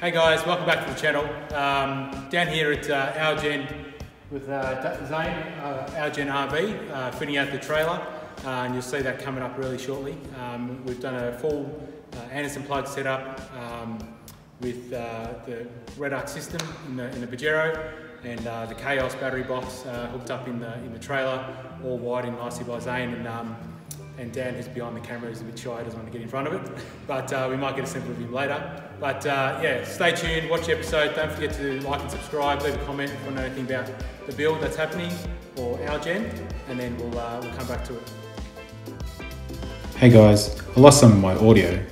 Hey guys, welcome back to the channel. Down here at OURGEN with Zane, OURGEN RV, fitting out the trailer, and you'll see that coming up really shortly. We've done a full Anderson plug setup with the REDARC system in the Pajero, and the Chaos battery box hooked up in the trailer, all wired nicely by Zane. And Dan, who's behind the camera, is a bit shy, doesn't want to get in front of it, but we might get a sample of him later. But yeah, stay tuned, watch the episode, don't forget to like and subscribe, leave a comment if you want to know anything about the build that's happening or OURGEN, and then we'll come back to it. Hey guys, I lost some of my audio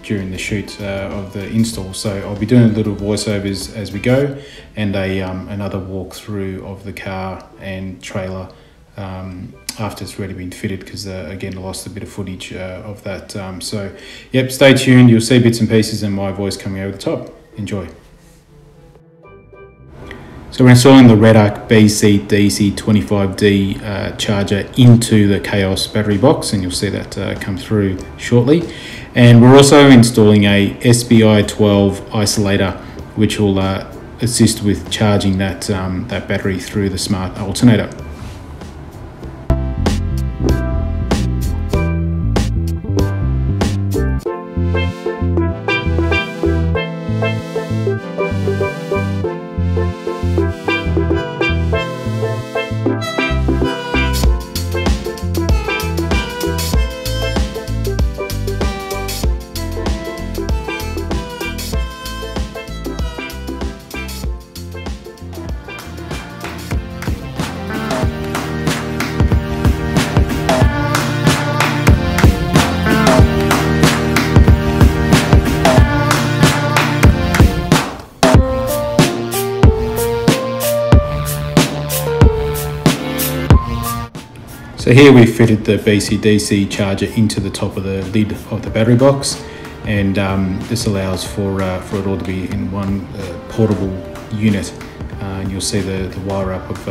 during the shoot of the install, so I'll be doing a little voiceovers as we go, and another walkthrough of the car and trailer after it's already been fitted, because again I lost a bit of footage of that. So yep, stay tuned, you'll see bits and pieces and my voice coming over the top. Enjoy. So we're installing the REDARC BCDC25D charger into the Chaos battery box, and you'll see that come through shortly. And we're also installing a SBi 12 isolator, which will assist with charging that battery through the smart alternator. So here we fitted the BCDC charger into the top of the lid of the battery box, and this allows for it all to be in one portable unit. And you'll see the wire up of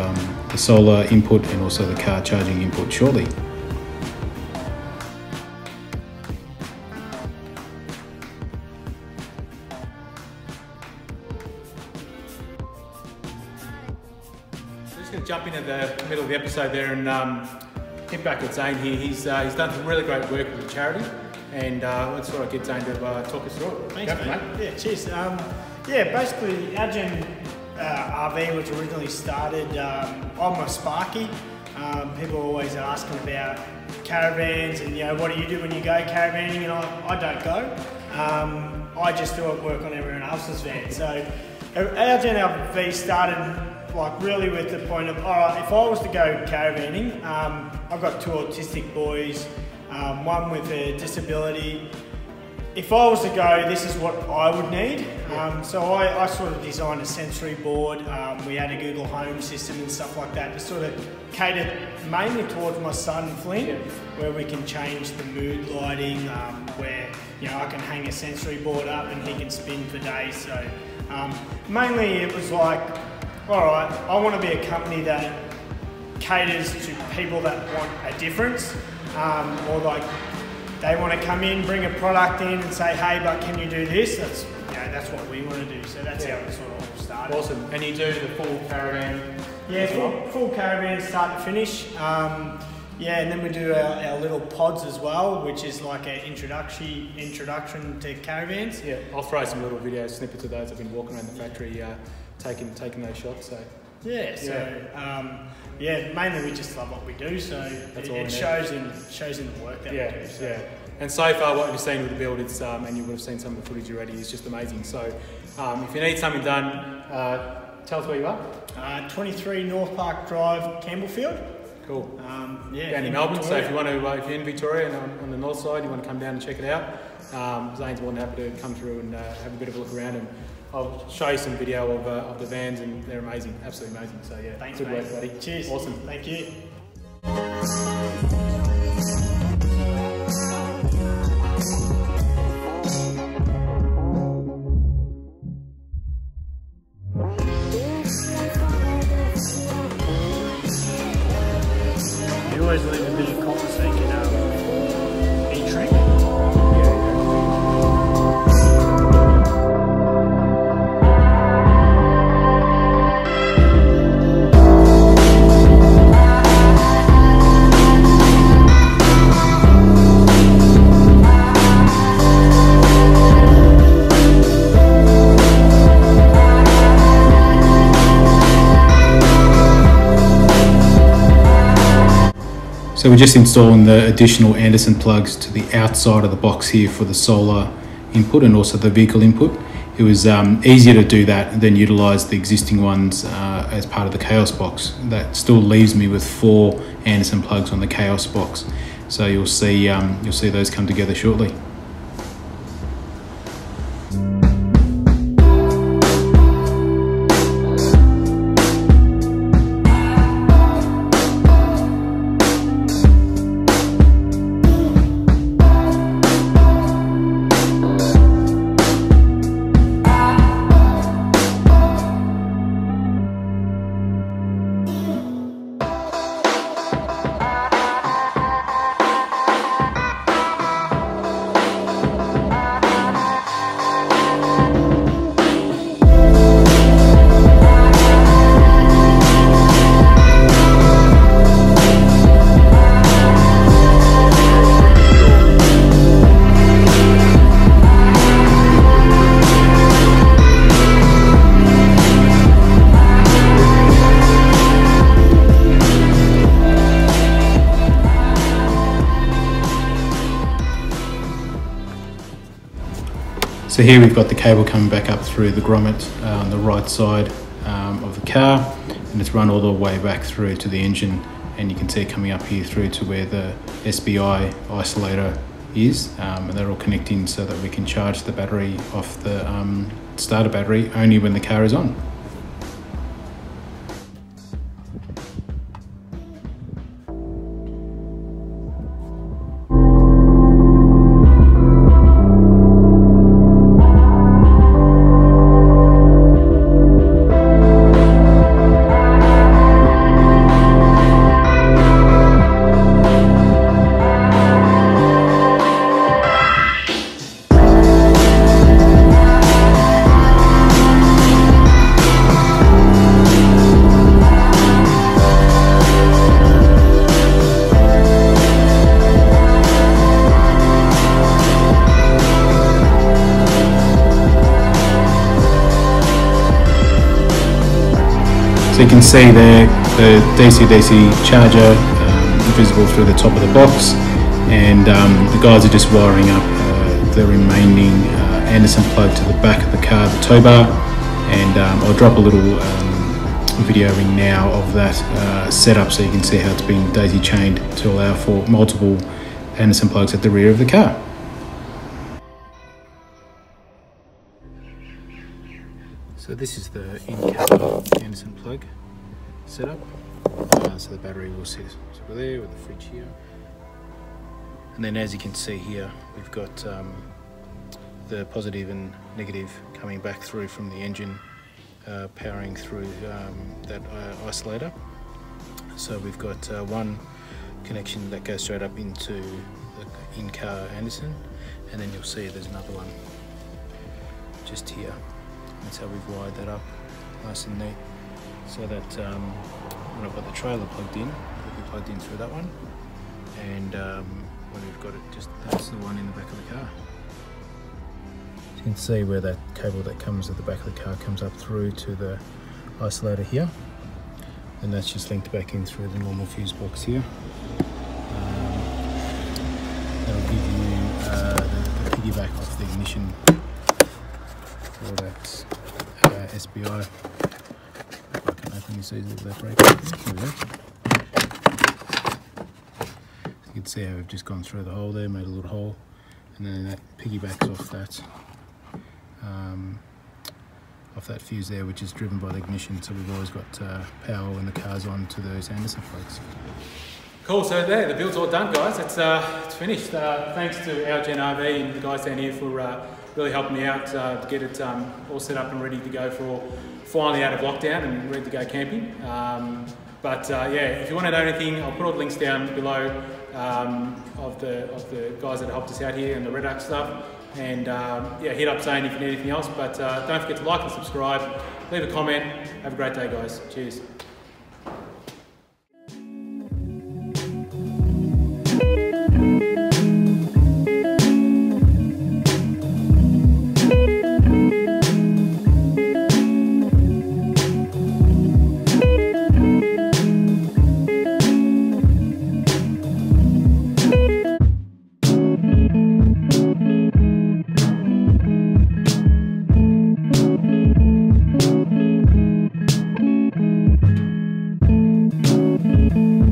the solar input and also the car charging input shortly. So just going to jump into the middle of the episode there and hit back at Zane here. He's done some really great work with the charity, and let's sort of get Zane to talk us through it. Thanks, mate. Yeah, cheers. Yeah, basically OURGEN RV was originally started on my Sparky. People are always asking about caravans and, you know, what do you do when you go caravanning? And I don't go. I just do work on everyone else's van. So OURGEN RV started like really with the point of, all right, if I was to go caravanning, I've got two autistic boys, one with a disability. If I was to go, this is what I would need. So I sort of designed a sensory board. We had a Google Home system and stuff like that to sort of cater mainly towards my son Flynn, where we can change the mood lighting, where, you know, I can hang a sensory board up and he can spin for days. So mainly it was like, all right, I want to be a company that caters to people that want a difference, or like they want to come in, bring a product in and say, hey, but can you do this? That's, you know, that's what we want to do. So that's how it sort of all started. Awesome. And you do the full caravan? Yeah, full caravan start to finish. Yeah, and then we do our little pods as well, which is like an introduction to caravans. Yeah, I'll throw some little video snippets of those. I've been walking around the factory taking those shots. So yeah, yeah, mainly we just love what we do, so it shows in the work that we do. So. Yeah. And so far, what you've seen with the build, it's and you would have seen some of the footage already, is just amazing. So if you need something done, tell us where you are. 23 North Park Drive, Campbellfield. Cool. Yeah, down in Melbourne. So if you want to, if you're in Victoria and on the north side, you want to come down and check it out, Zane's more than happy to come through and have a bit of a look around, and I'll show you some video of the vans, and they're amazing, absolutely amazing. So yeah, thanks, good mate. work, buddy. Cheers. Awesome. Thank you. You always leave a bit of copper so you can heat shrink. So we're just installing the additional Anderson plugs to the outside of the box here for the solar input and also the vehicle input. It was easier to do that than utilise the existing ones as part of the Chaos box. That still leaves me with 4 Anderson plugs on the Chaos box. So you'll see those come together shortly. So here we've got the cable coming back up through the grommet on the right side of the car, and it's run all the way back through to the engine, and you can see it coming up here through to where the SBi isolator is, and they're all connecting so that we can charge the battery off the starter battery only when the car is on. So you can see there the DCDC charger visible through the top of the box, and the guys are just wiring up the remaining Anderson plug to the back of the car, the tow bar, and I'll drop a little video in now of that setup so you can see how it's been daisy chained to allow for multiple Anderson plugs at the rear of the car. So this is the in-car Anderson plug setup. So the battery will sit over there with the fridge here. And then as you can see here, we've got the positive and negative coming back through from the engine, powering through that isolator. So we've got one connection that goes straight up into the in-car Anderson, and then you'll see there's another one just here. That's how we've wired that up, nice and neat, so that when I've got the trailer plugged in, it'll be plugged in through that one, and when we've got it, just that's the one in the back of the car. So you can see where that cable that comes at the back of the car comes up through to the isolator here, and that's just linked back in through the normal fuse box here. That'll give you the piggyback off the ignition for that SBi. I can open this easily with that brake. There we go. So you can see how we've just gone through the hole there, made a little hole, and then that piggybacks off that fuse there, which is driven by the ignition. So we've always got power when the car's on to those Anderson plugs. Cool, so there, the build's all done, guys. It's finished. Thanks to OURGEN RV and the guys down here for really helping me out to get it all set up and ready to go for finally out of lockdown and ready to go camping. Yeah, if you want to know anything, I'll put all the links down below of the guys that helped us out here and the REDARC stuff. And yeah, hit up Zane if you need anything else. But don't forget to like and subscribe, leave a comment. Have a great day, guys. Cheers. you.